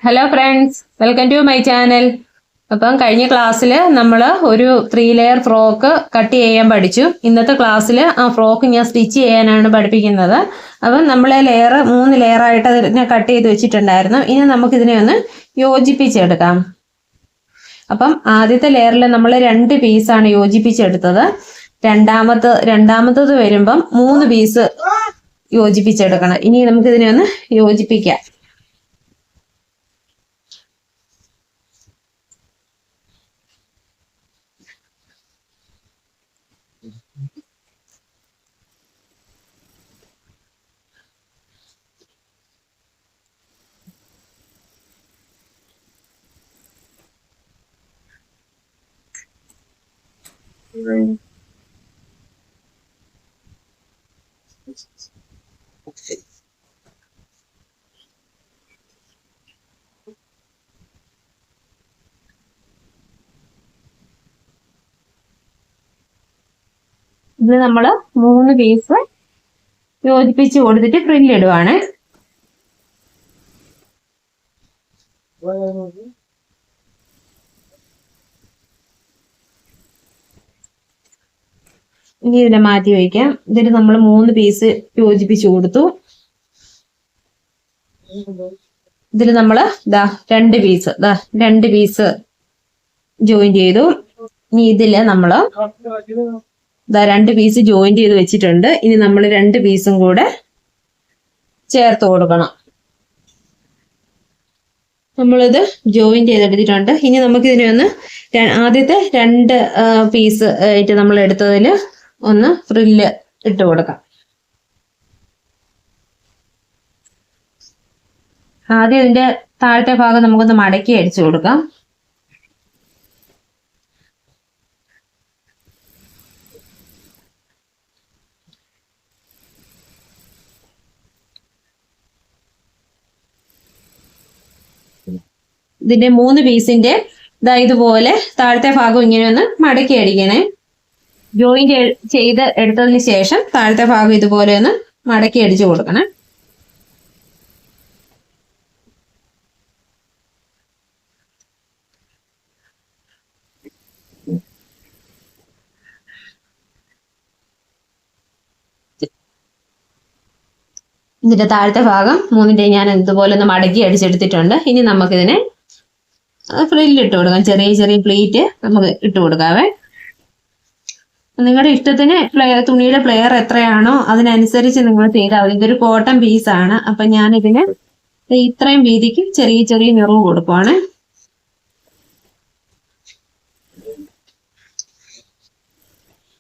Hello friends, welcome to my channel. അപ്പം കഴിഞ്ഞ ക്ലാസ്സിൽ നമ്മൾ ഒരു 3 ലെയർ ഫ്രോക്ക് കട്ട് ചെയ്യാൻ പഠിച്ചു. ഇന്നത്തെ ക്ലാസ്സിൽ ആ ഫ്രോക്ക് ഞാൻ സ്റ്റിച്ച് ചെയ്യാനാണ് പഠിപ്പിക്കുന്നത്. അപ്പം നമ്മൾ ലെയർ 3 ലെയറായിട്ട് അതിനെ കട്ട് ചെയ്ത് വെച്ചിട്ടുണ്ടായിരുന്നു. ഇനി നമുക്കിതിനെ ഒന്ന് യോജിപ്പിച്ചെടുക്കാം. അപ്പം ആദ്യത്തെ ലെയറിൽ നമ്മൾ 2 പീസാണ് യോജിപ്പിച്ചെടുത്തത്. രണ്ടാമത്തത് വരുമ്പം 3 പീസ് യോജിപ്പിച്ചെടുക്കണം. ഇനി നമുക്കിതിനെ ഒന്ന് യോജിപ്പിക്കാം. ഇത് നമ്മൾ 3 പീസ് യോജിപ്പിച്ച് കൊടുത്തിട്ട് ഫ്രില്ലിടുവാണ്. ഇനി ഇതിനെ മാറ്റി വയ്ക്കാം. ഇതിന് നമ്മൾ 3 പീസ് യോജിപ്പിച്ച് കൊടുത്തു. ഇതിൽ നമ്മൾ 2 പീസ് ജോയിൻ ചെയ്തു. ഇനി ഇതില് നമ്മൾ 2 പീസ് ജോയിൻ ചെയ്ത് വെച്ചിട്ടുണ്ട്. ഇനി നമ്മൾ 2 പീസും കൂടെ ചേർത്ത് കൊടുക്കണം. നമ്മളിത് ജോയിൻ ചെയ്തെടുത്തിട്ടുണ്ട്. ഇനി നമുക്കിതിനെ ഒന്ന് ആദ്യത്തെ 2 പീസ് ആയിട്ട് നമ്മൾ എടുത്തതിൽ ഒന്ന് ഫ്രില്ല് ഇട്ട് കൊടുക്കാം. ആദ്യം ഇതിന്റെ താഴത്തെ ഭാഗം നമുക്കൊന്ന് മടക്കി അടിച്ചു കൊടുക്കാം. ഇതിന്റെ 3 പീസിന്റെ ഇതുപോലെ താഴത്തെ ഭാഗം ഇങ്ങനെ ഒന്ന് മടക്കി അടിക്കണേ. ജോയിൻ ചെയ്ത് എടുത്തതിന് ശേഷം താഴത്തെ ഭാഗം ഇതുപോലെ ഒന്ന് മടക്കി അടിച്ചു കൊടുക്കണം. ഇതിന്റെ താഴത്തെ ഭാഗം 3ന്റെ ഞാൻ ഇതുപോലെ ഒന്ന് മടക്കി അടിച്ചെടുത്തിട്ടുണ്ട്. ഇനി നമുക്കിതിനെ ഫ്രില്ല് ഇട്ട് കൊടുക്കാം. ചെറിയ ചെറിയ പ്ലീറ്റ് നമുക്ക് ഇട്ട് കൊടുക്കാവേ. നിങ്ങളുടെ ഇഷ്ടത്തിന് തുണിയുടെ ഫ്ലെയർ എത്രയാണോ അതിനനുസരിച്ച് നിങ്ങൾ ചെയ്താൽ മതി. ഇതൊരു കോട്ടൺ പീസാണ്. അപ്പൊ ഞാൻ ഇതിന് ഇത്രയും വീതിക്ക് ചെറിയ ചെറിയ നിറവ് കൊടുക്കുവാണ്.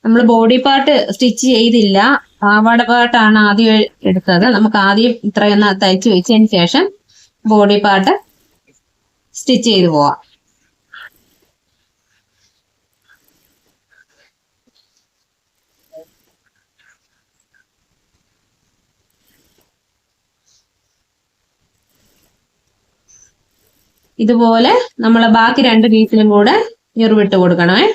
നമ്മൾ ബോഡി പാർട്ട് സ്റ്റിച്ച് ചെയ്തില്ല, പാവാട പാർട്ടാണ് ആദ്യം എടുത്തത്. നമുക്ക് ആദ്യം ഇത്രയൊന്ന് തയ്ച്ച് വെച്ചതിന് ശേഷം ബോഡി പാർട്ട് സ്റ്റിച്ച് ചെയ്ത് പോവാം. ഇതുപോലെ നമ്മൾ ബാക്കി 2 പീസിലും കൂടെ ഞെറിവിട്ട് കൊടുക്കണമേ.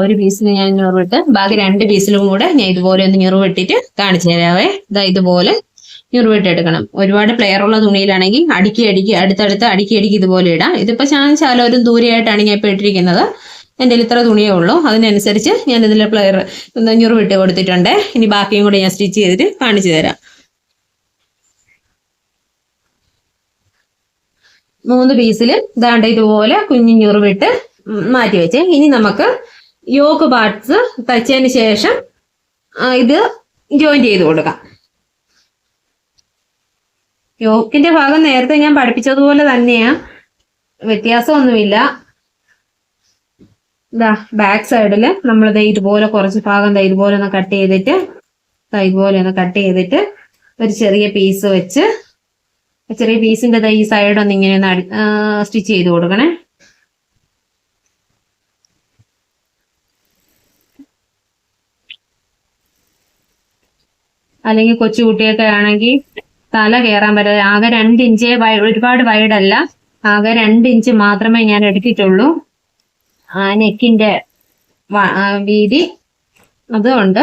ഒരു പീസിന് ഞാൻ ഞെറിവിട്ട് ബാക്കി 2 പീസിലും കൂടെ ഞാൻ ഇതുപോലെ ഒന്ന് ഞെറിവിട്ടിട്ട് കാണിച്ചു തരാവേ. ഇതുപോലെ ഞെറിവിട്ടെടുക്കണം. ഒരുപാട് പ്ലെയർ ഉള്ള തുണിയിലാണെങ്കിൽ അടുക്കി അടുക്കി ഇതുപോലെ ഇടാം. ഇതിപ്പോ ഞാൻ ശാലോരും ദൂരെയായിട്ടാണ് ഞാൻ ഇപ്പൊ ഇട്ടിരിക്കുന്നത്. എൻ്റെ ഇത്ര തുണിയേ ഉള്ളൂ. അതിനനുസരിച്ച് ഞാൻ ഇതിലെ പ്ലെയർ ഞെറിവിട്ട് കൊടുത്തിട്ടുണ്ട്. ഇനി ബാക്കിയും കൂടെ ഞാൻ സ്റ്റിച്ച് ചെയ്തിട്ട് കാണിച്ചു തരാം. 3 പീസിൽ ഇതുപോലെ കുഞ്ഞു ഞെറിവിട്ട് മാറ്റി വെച്ചേ. ഇനി നമുക്ക് യോക്ക് പാർട്സ് തയ്ച്ചതിന് ശേഷം ഇത് ജോയിൻ ചെയ്ത് കൊടുക്കാം. യോക്കിന്റെ ഭാഗം നേരത്തെ ഞാൻ പഠിപ്പിച്ചതുപോലെ തന്നെയാ, വ്യത്യാസമൊന്നുമില്ല. ബാക്ക് സൈഡില് നമ്മൾ ഇതുപോലെ കുറച്ച് ഭാഗം ഇതുപോലെ ഒന്ന് കട്ട് ചെയ്തിട്ട് ഒരു ചെറിയ പീസ് വെച്ച് ചെറിയ പീസിന്റെ ഈ സൈഡ് ഒന്ന് ഇങ്ങനെ ഒന്ന് സ്റ്റിച്ച് ചെയ്ത് കൊടുക്കണേ. അല്ലെങ്കിൽ കൊച്ചുകുട്ടിയൊക്കെ ആണെങ്കിൽ തല കയറാൻ പറ്റാതെ ആകെ 2 ഇഞ്ച്, ഒരുപാട് വൈഡല്ല, ആകെ 2 ഇഞ്ച് മാത്രമേ ഞാൻ എടുത്തിട്ടുള്ളൂ നെക്കിന്റെ വീതി. അതുകൊണ്ട്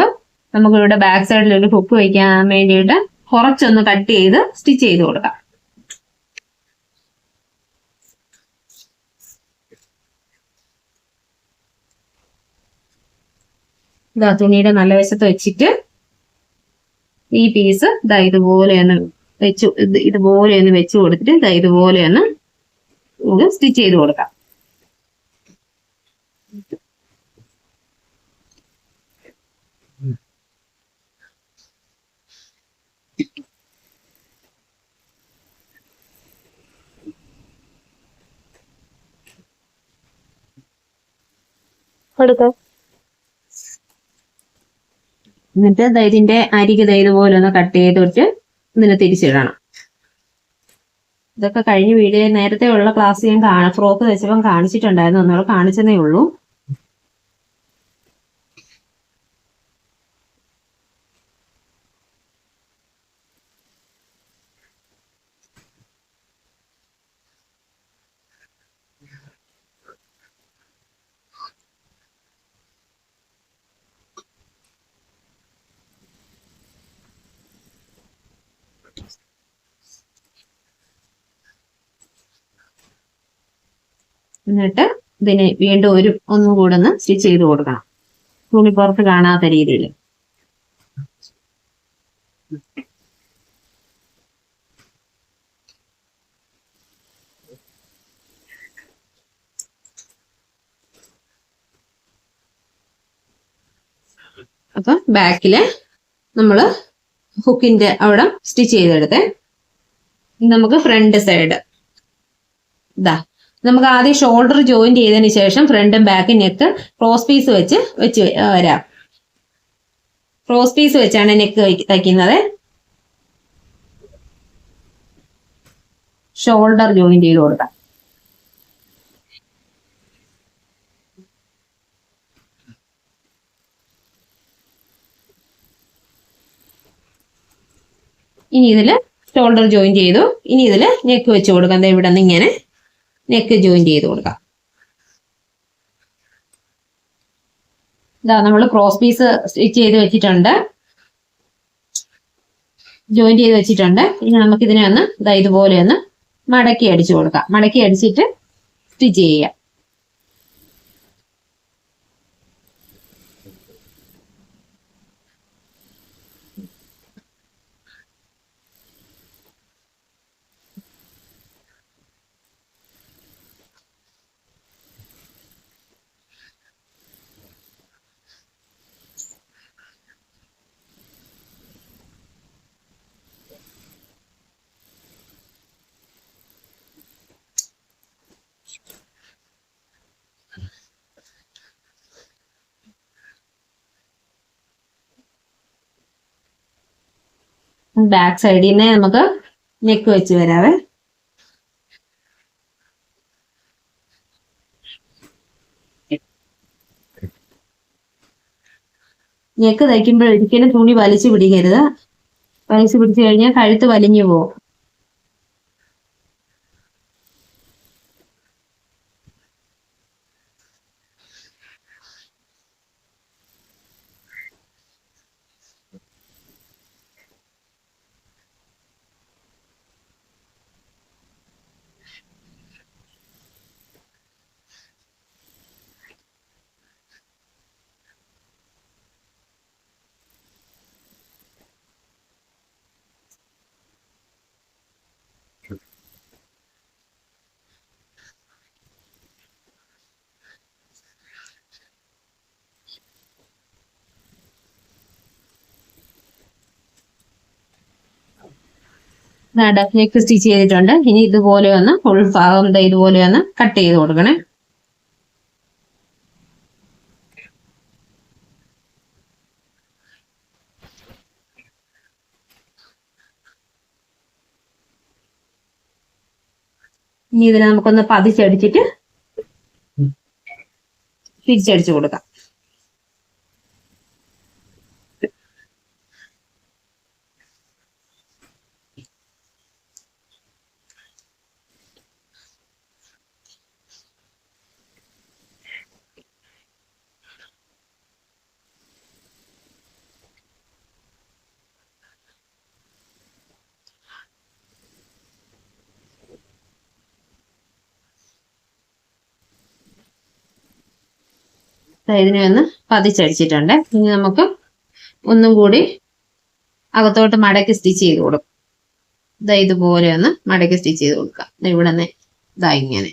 നമുക്കിവിടെ ബാക്ക് സൈഡിൽ ഒരു ഹുക്ക് വയ്ക്കാൻ വേണ്ടിയിട്ട് കുറച്ചൊന്ന് കട്ട് ചെയ്ത് സ്റ്റിച്ച് ചെയ്ത് കൊടുക്കാം. ഇതാ തുണിയുടെ നല്ല വശത്ത് വെച്ചിട്ട് ഈ പീസ് ഇതാ ഇതുപോലെ ഒന്ന് വെച്ച് കൊടുത്തിട്ട് ഇതാ ഇതുപോലെ ഒന്ന് സ്റ്റിച്ച് ചെയ്ത് കൊടുക്കാം. എന്നിട്ട് ഇതിന്റെ അരികെ ഇതുപോലെ ഒന്ന് കട്ട് ചെയ്തിട്ട് ഇതിനെ തിരിച്ചിടണം. ഇതൊക്കെ കഴിഞ്ഞ വീഡിയോ നേരത്തെ ഉള്ള ക്ലാസ് ഞാൻ ഫ്രോക്ക് തയ്ച്ചപ്പം കാണിച്ചിട്ടുണ്ടായിരുന്നു, ഒന്നുകൂടെ കാണിച്ചതേ ഉള്ളൂ. എന്നിട്ട് ഇതിനെ വീണ്ടും ഒന്നും കൂടെ ഒന്ന് സ്റ്റിച്ച് ചെയ്ത് കൊടുക്കണം, തുണി പുറത്ത് കാണാത്ത രീതിയിൽ. അപ്പൊ ബാക്കില് നമ്മള് ഹുക്കിന്റെ അവിടെ സ്റ്റിച്ച് ചെയ്തെടുത്തേ. നമുക്ക് ഫ്രണ്ട് സൈഡ് ഇതാ, നമുക്ക് ആദ്യം ഷോൾഡർ ജോയിന്റ് ചെയ്തതിന് ശേഷം ഫ്രണ്ടും ബാക്കും നെക്ക് ക്രോസ് പീസ് വെച്ച് വരാം. ക്രോസ് പീസ് വെച്ചാണ് നെക്ക് തയ്ക്കുന്നത്. ഷോൾഡർ ജോയിന്റ് ചെയ്ത് കൊടുക്കാം. ഇനി ഇതില് ഷോൾഡർ ജോയിന്റ് ചെയ്തു. ഇനി ഇതില് നെക്ക് വെച്ച് കൊടുക്കാം. ഇവിടെ നിന്ന് ഇങ്ങനെ നെക്ക് ജോയിന്റ് ചെയ്ത് കൊടുക്കാം. ഇതാ നമ്മൾ ക്രോസ് പീസ് സ്റ്റിച്ച് ചെയ്ത് വെച്ചിട്ടുണ്ട്, ജോയിന്റ് ചെയ്ത് വെച്ചിട്ടുണ്ട്. ഇനി നമുക്ക് ഇതിനെ ഒന്ന് ഇതുപോലെ ഒന്ന് മടക്കി അടിച്ചു കൊടുക്കാം. മടക്കി അടിച്ചിട്ട് സ്റ്റിച്ച് ചെയ്യാം. ബാക്ക് സൈഡിൽ നിന്ന് നമുക്ക് നെക്ക് വെച്ച് വരാവേ. നെക്ക് തയ്ക്കുമ്പോൾ ഒരിക്കലും തുണി വലിച്ചു പിടിക്കരുത്. വലിച്ചു പിടിച്ചു കഴിഞ്ഞാൽ കഴുത്ത് വലിഞ്ഞു പോകും. നെക്ക് സ്റ്റിച്ച് ചെയ്തിട്ടുണ്ട്. ഇനി ഇതുപോലെ ഒന്ന് ഫുൾ ഭാഗം ഇതുപോലെ ഒന്ന് കട്ട് ചെയ്ത് കൊടുക്കണേ. ഇനി ഇതിനെ നമുക്കൊന്ന് പതിച്ചടിച്ചിട്ട് തിരിച്ചടിച്ചു കൊടുക്കാം. ഇതിനെ ഒന്ന് പതിച്ചടിച്ചിട്ടുണ്ട്. ഇനി നമുക്ക് ഒന്നും കൂടി അകത്തോട്ട് മടക്കി സ്റ്റിച്ച് ചെയ്ത് കൊടുക്കും. ഇതുപോലെ ഒന്ന് മടക്കി സ്റ്റിച്ച് ചെയ്ത് കൊടുക്കാം. ഇവിടെ നിന്ന് ഇങ്ങനെ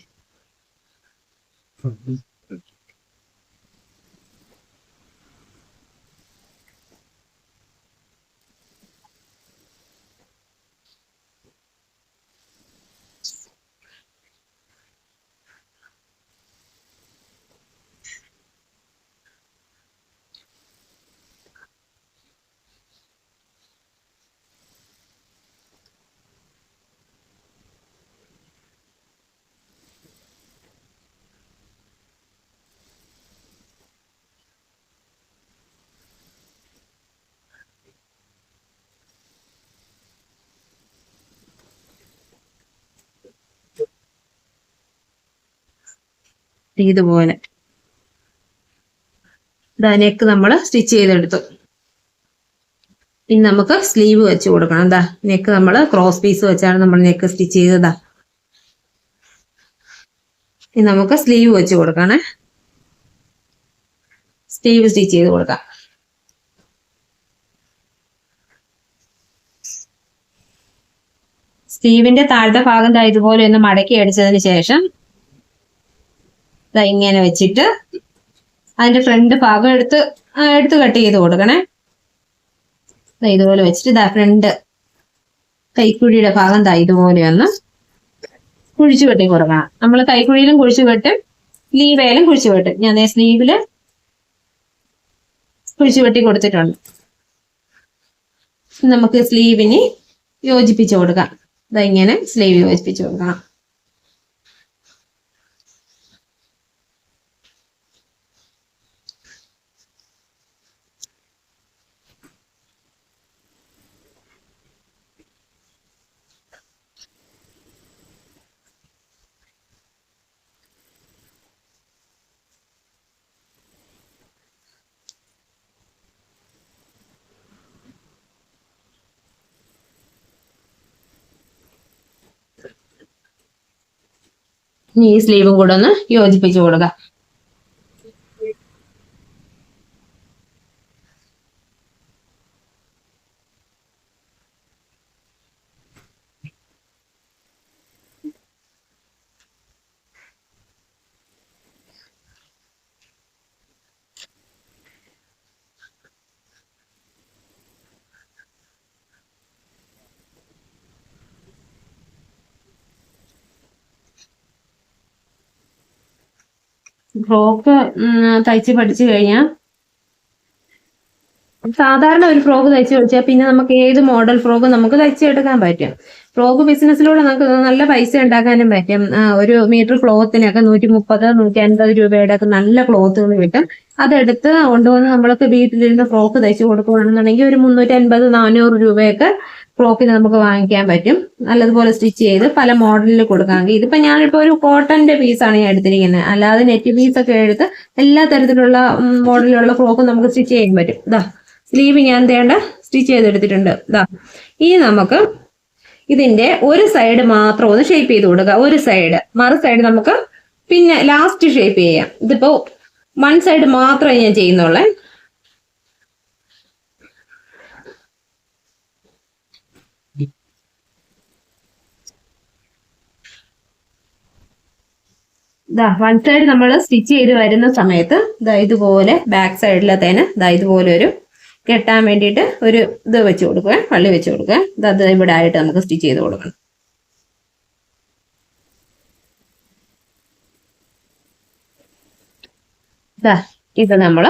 ഇതുപോലെ നെക്ക് നമ്മൾ സ്റ്റിച്ച് ചെയ്തെടുത്തു. ഇനി നമുക്ക് സ്ലീവ് വെച്ച് കൊടുക്കണം. നെക്ക് നമ്മൾ ക്രോസ് പീസ് വെച്ചാണ് നമ്മൾ നെക്ക് സ്റ്റിച്ച് ചെയ്തതാ. ഇനി നമുക്ക് സ്ലീവ് വെച്ച് കൊടുക്കണേ. സ്ലീവ് സ്റ്റിച്ച് ചെയ്ത് കൊടുക്കാം. സ്ലീവിന്റെ താഴത്തെ ഭാഗം ഇതുപോലെ ഒന്ന് മടക്കി അടിച്ചതിന് ശേഷം ഇങ്ങനെ വെച്ചിട്ട് അതിന്റെ ഫ്രണ്ട് ഭാഗം എടുത്ത് കട്ട് ചെയ്ത് കൊടുക്കണേ. ഇതുപോലെ വെച്ചിട്ട് ഫ്രണ്ട് കൈക്കുഴിയുടെ ഭാഗം ഇതുപോലെ ഒന്ന് കുഴിച്ചു കെട്ടി കൊടുക്കണം. നമ്മൾ കൈക്കുഴിയിലും കുഴിച്ചു കെട്ടും, സ്ലീവേലും കുഴിച്ചു കെട്ടും. ഞാൻ സ്ലീവില് കുഴിച്ചു കെട്ടി കൊടുത്തിട്ടുണ്ട്. നമുക്ക് സ്ലീവിന് യോജിപ്പിച്ചു കൊടുക്കാം. ഇങ്ങനെ സ്ലീവ് യോജിപ്പിച്ചു കൊടുക്കണം. ഇനി ഈ സ്ലീവും കൂടെ ഒന്ന് യോജിപ്പിച്ചു കൊടുക്കുക. ഫ്രോക്ക് തയ്ച്ച് പഠിച്ചു കഴിഞ്ഞാൽ സാധാരണ ഒരു ഫ്രോക്ക് തയ്ച്ച് പഠിച്ചാൽ പിന്നെ നമുക്ക് ഏത് മോഡൽ ഫ്രോക്ക് നമുക്ക് തയ്ച്ചെടുക്കാൻ പറ്റും. ഫ്രോക്ക് ബിസിനസ്സിലൂടെ നമുക്ക് നല്ല പൈസ ഉണ്ടാക്കാനും പറ്റും. ഒരു മീറ്റർ ക്ലോത്തിനൊക്കെ 130, 150 രൂപയുടെ ഒക്കെ നല്ല ക്ലോത്തുകൾ കിട്ടും. അതെടുത്ത് കൊണ്ടുവന്ന് നമ്മൾക്ക് വീട്ടിലിരുന്ന് ഫ്രോക്ക് തയ്ച്ച് കൊടുക്കുകയാണെന്നുണ്ടെങ്കിൽ ഒരു 350, 400 രൂപയൊക്കെ ഫ്രോക്കിന് നമുക്ക് വാങ്ങിക്കാൻ പറ്റും. നല്ലതുപോലെ സ്റ്റിച്ച് ചെയ്ത് പല മോഡലിൽ കൊടുക്കാമെങ്കിൽ. ഇതിപ്പോ ഞാനിപ്പോ ഒരു കോട്ടന്റെ പീസാണ് ഞാൻ എടുത്തിരിക്കുന്നത്. അല്ലാതെ നെറ്റ് പീസൊക്കെ എടുത്ത് എല്ലാ തരത്തിലുള്ള മോഡലിലുള്ള ഫ്രോക്കും നമുക്ക് സ്റ്റിച്ച് ചെയ്യാൻ പറ്റും. സ്ലീവ് ഞാൻ സ്റ്റിച്ച് ചെയ്തെടുത്തിട്ടുണ്ട്. ഇനി നമുക്ക് ഇതിന്റെ ഒരു സൈഡ് മാത്രം ഒന്ന് ഷേപ്പ് ചെയ്ത് കൊടുക്കുക. ഒരു സൈഡ്, മറു സൈഡ് നമുക്ക് പിന്നെ ലാസ്റ്റ് ഷേപ്പ് ചെയ്യാം. ഇതിപ്പോ വൺ സൈഡ് മാത്രമേ ഞാൻ ചെയ്യുന്നുള്ളേ. വൺ സൈഡ് നമ്മൾ സ്റ്റിച്ച് ചെയ്ത് വരുന്ന സമയത്ത് ഇതുപോലെ ബാക്ക് സൈഡിലത്തേന് ഇതുപോലെ ഒരു കെട്ടാൻ വേണ്ടിയിട്ട് ഒരു ഇത് വെച്ച് കൊടുക്കുക, പള്ളി വെച്ച് കൊടുക്കുക. അത് ഇവിടെ ആയിട്ട് നമുക്ക് സ്റ്റിച്ച് ചെയ്ത് കൊടുക്കണം. ഇത് നമ്മൾ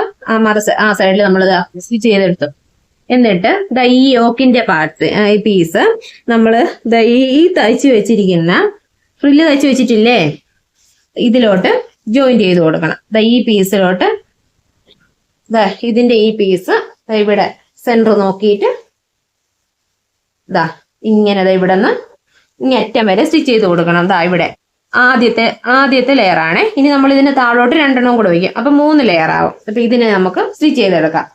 ആ സൈഡിൽ നമ്മൾ സ്റ്റിച്ച് ചെയ്തെടുത്തു. എന്നിട്ട് ഈ യോക്കിന്റെ പാർട്ട്, ഈ പീസ് നമ്മൾ ഈ തയ്ച്ച് വെച്ചിരിക്കുന്ന ഫ്രില്ല് തയ്ച്ച് വെച്ചിട്ടില്ലേ, ഇതിലോട്ട് ജോയിന്റ് ചെയ്ത് കൊടുക്കണം. ഈ പീസിലോട്ട് ഇതിന്റെ ഈ പീസ് ഇവിടെ സെന്റർ നോക്കിയിട്ട് ഇങ്ങനെ ഇവിടെ നിന്ന് ഇങ്ങറ്റം വരെ സ്റ്റിച്ച് ചെയ്ത് കൊടുക്കണം. ഇവിടെ ആദ്യത്തെ ലെയർ ആണ്. ഇനി നമ്മൾ ഇതിന് താഴോട്ട് 2 കൂടെ വയ്ക്കും. അപ്പൊ 3 ലെയർ ആവും. അപ്പൊ ഇതിനെ നമുക്ക് സ്റ്റിച്ച് ചെയ്തെടുക്കാം.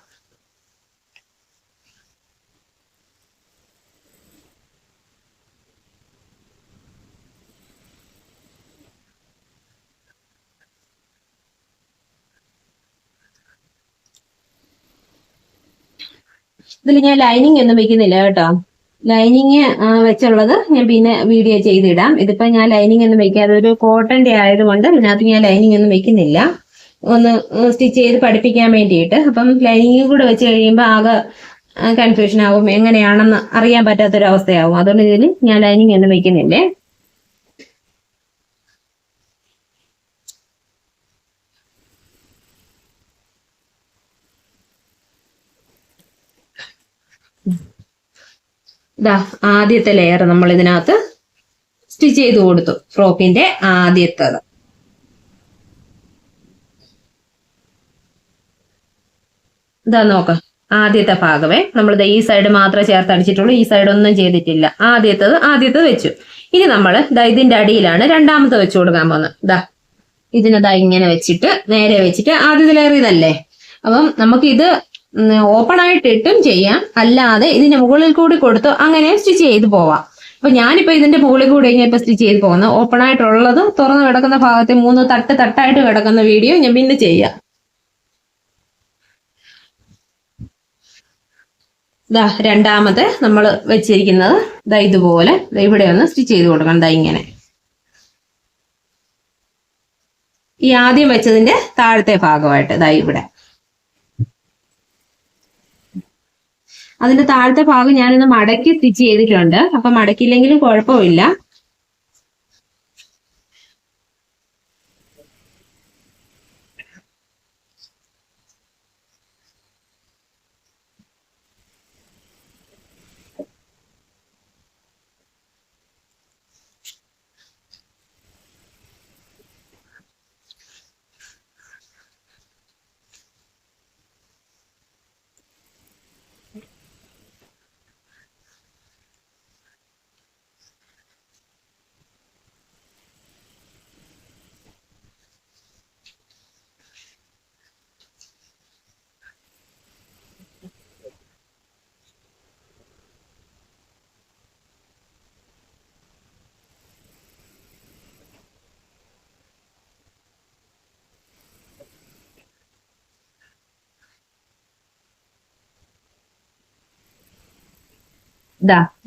ഇതിൽ ഞാൻ ലൈനിങ് ഒന്നും വെക്കുന്നില്ല കേട്ടോ. ലൈനിങ് വെച്ചുള്ളത് ഞാൻ പിന്നെ വീഡിയോ ചെയ്തിടാം. ഇതിപ്പോ ഞാൻ ലൈനിങ് ഒന്നും വെക്കാതെ ഒരു കോട്ടന്റെ ആയതുകൊണ്ട് ഇതിനകത്ത് ഞാൻ ലൈനിങ് ഒന്നും വെക്കുന്നില്ല. ഒന്ന് സ്റ്റിച്ച് ചെയ്ത് പഠിപ്പിക്കാൻ വേണ്ടിയിട്ട്. അപ്പം ലൈനിങ് കൂടെ വെച്ച് കഴിയുമ്പോൾ ആകെ കൺഫ്യൂഷൻ ആവും, എങ്ങനെയാണെന്ന് അറിയാൻ പറ്റാത്തൊരവസ്ഥയാവും. അതുകൊണ്ട് ഇതിൽ ഞാൻ ലൈനിങ് ഒന്നും വെക്കുന്നില്ലേ. ഇതാ ആദ്യത്തെ ലെയർ നമ്മൾ ഇതിനകത്ത് സ്റ്റിച്ച് ചെയ്ത് കൊടുത്തു. ഫ്രോക്കിന്റെ ആദ്യത്തേത് ഇതാ നോക്ക, ആദ്യത്തെ ഭാഗമേ നമ്മളിത് ഈ സൈഡ് മാത്രമേ ചേർത്തടിച്ചിട്ടുള്ളൂ, ഈ സൈഡ് ഒന്നും ചെയ്തിട്ടില്ല. ആദ്യത്തത് വെച്ചു. ഇനി നമ്മൾ ഇതിന്റെ അടിയിലാണ് രണ്ടാമത്തെ വെച്ചു കൊടുക്കാൻ പോകുന്നത്. ഇതിനതാ ഇങ്ങനെ വെച്ചിട്ട് നേരെ വെച്ചിട്ട് ആദ്യത്തെ ലെയർ ഇതല്ലേ. അപ്പം നമുക്കിത് ഓപ്പൺ ആയിട്ട് ഇട്ടും ചെയ്യാം, അല്ലാതെ ഇതിന്റെ മുകളിൽ കൂടി കൊടുത്ത് അങ്ങനെ സ്റ്റിച്ച് ചെയ്ത് പോവാം. അപ്പൊ ഞാനിപ്പോ ഇതിന്റെ മുകളിൽ കൂടി ഇപ്പൊ സ്റ്റിച്ച് ചെയ്ത് പോകുന്നത്. ഓപ്പൺ ആയിട്ടുള്ളത് തുറന്നു കിടക്കുന്ന ഭാഗത്തെ 3 തട്ടായിട്ട് കിടക്കുന്ന വീഡിയോ ഞാൻ പിന്നെ ചെയ്യാം. രണ്ടാമത്തെ നമ്മൾ വെച്ചിരിക്കുന്നത് ഇതുപോലെ ഇവിടെ ഒന്ന് സ്റ്റിച്ച് ചെയ്ത് കൊടുക്കണം. ഇങ്ങനെ ഈ ആദ്യം വെച്ചതിന്റെ താഴത്തെ ഭാഗമായിട്ട് ഇവിടെ അതിന്റെ താഴത്തെ ഭാഗം ഞാനൊന്ന് മടക്കി സ്റ്റിച്ച് ചെയ്തിട്ടുണ്ട്. അപ്പൊ മടക്കിയില്ലെങ്കിലും കുഴപ്പമില്ല.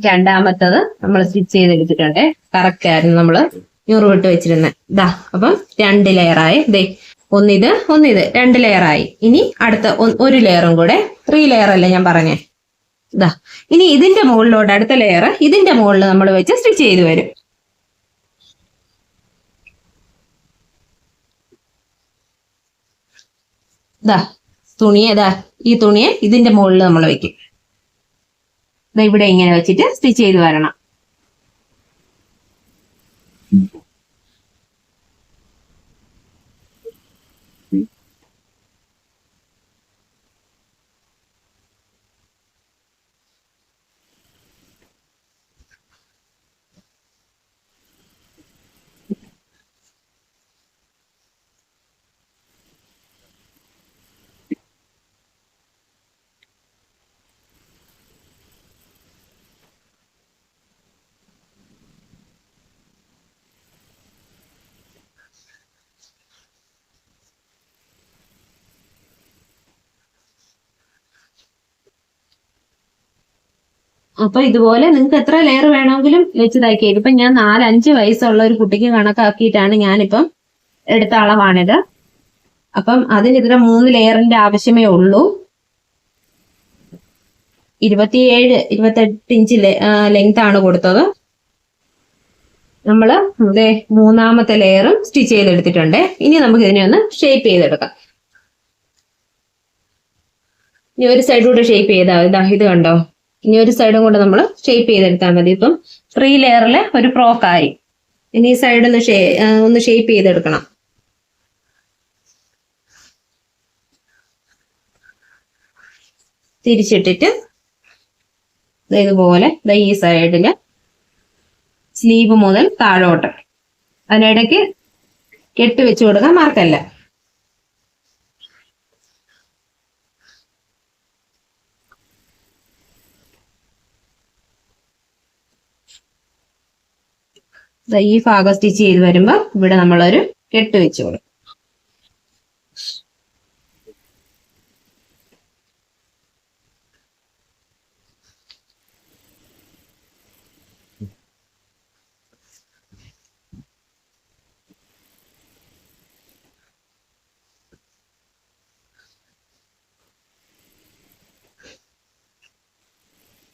രണ്ടാമത്തത് നമ്മൾ സ്റ്റിച്ച് ചെയ്തെടുത്തിട്ടുണ്ട്. കറക്റ്റ് ആയിരുന്നു നമ്മൾ 100 വിട്ട് വെച്ചിരുന്നത്. അപ്പം 2 ലെയറായി. ഒന്നിത് 2 ലെയറായി. ഇനി അടുത്ത ഒരു ലെയറും കൂടെ 3 ലെയർ അല്ലേ ഞാൻ പറഞ്ഞേ. ഇനി ഇതിന്റെ മുകളിലോട്ട് അടുത്ത ലെയർ ഇതിന്റെ മുകളിൽ നമ്മൾ വെച്ച് സ്റ്റിച്ച് ചെയ്ത് വരും. ഈ തുണിയെ ഇതിന്റെ മുകളിൽ നമ്മൾ വെക്കും. ഇവിടെ ഇങ്ങനെ വെച്ചിട്ട് സ്റ്റിച്ച് ചെയ്ത് വരണം. അപ്പൊ ഇതുപോലെ നിങ്ങൾക്ക് എത്ര ലെയർ വേണമെങ്കിലും വെച്ചതാക്കി. ഇപ്പൊ ഞാൻ 4-5 വയസ്സുള്ള ഒരു കുട്ടിക്ക് കണക്കാക്കിയിട്ടാണ് ഞാനിപ്പം എടുത്ത അളവാണിത്. അപ്പം അതിനെതിരെ 3 ലെയറിന്റെ ആവശ്യമേ ഉള്ളൂ. 27-28 ഇഞ്ച് ലെങ്ത് ആണ് കൊടുത്തത്. നമ്മള് മൂന്നാമത്തെ ലെയറും സ്റ്റിച്ച് ചെയ്തെടുത്തിട്ടുണ്ട്. ഇനി നമുക്ക് ഇതിനെ ഒന്ന് ഷേപ്പ് ചെയ്തെടുക്കാം. ഇനി ഒരു സൈഡിലൂടെ ഷേപ്പ് ചെയ്താൽ ഇത് കണ്ടോ. ഇനി ഒരു സൈഡും കൊണ്ട് നമ്മൾ ഷേപ്പ് ചെയ്തെടുത്താൽ മതി. ഇപ്പം 3 ലെയറിൽ ഒരു ഫ്രോക്കായി. ഇനി ഈ സൈഡ് ഒന്ന് ഷേപ്പ് ചെയ്തെടുക്കണം. തിരിച്ചിട്ടിട്ട് ഇതുപോലെ ഈ സൈഡില് സ്ലീവ് മുതൽ താഴോട്ട് അതിനിടയ്ക്ക് കെട്ട് വെച്ച് കൊടുക്കാൻ മറക്കല്ല. ഈ ഭാഗം സ്റ്റിച്ച് ചെയ്ത് വരുമ്പോ ഇവിടെ നമ്മളൊരു കെട്ട് വെച്ച് കൊടുക്കും.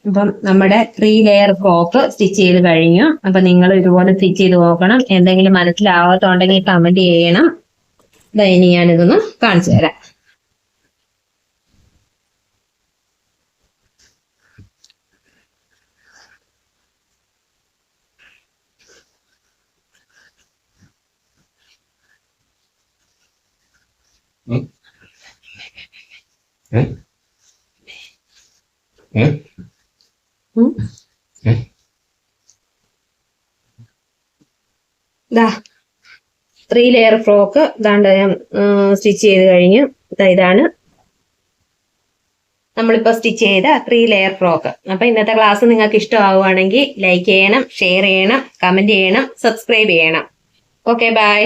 അപ്പം നമ്മുടെ 3 ലെയർ ഫ്രോക്ക് സ്റ്റിച്ച് ചെയ്ത് കഴിഞ്ഞു. അപ്പൊ നിങ്ങൾ ഇതുപോലെ സ്റ്റിച്ച് ചെയ്ത് നോക്കണം. എന്തെങ്കിലും മനസ്സിലാവാത്തുണ്ടെങ്കിൽ കമന്റ് ചെയ്യണം. ഇനി ഞാനിതൊന്ന് കാണിച്ചു തരാം. ഇതാ 3 ലെയർ ഫ്രോക്ക് ഇതാണ്ട് ഞാൻ സ്റ്റിച്ച് ചെയ്ത് കഴിഞ്ഞു. ഇതാണ് നമ്മളിപ്പോൾ സ്റ്റിച്ച് ചെയ്ത 3 ലെയർ ഫ്രോക്ക്. അപ്പൊ ഇന്നത്തെ ക്ലാസ് നിങ്ങൾക്ക് ഇഷ്ടമാവുകയാണെങ്കിൽ ലൈക്ക് ചെയ്യണം, ഷെയർ ചെയ്യണം, കമന്റ് ചെയ്യണം, സബ്സ്ക്രൈബ് ചെയ്യണം. Okay, by.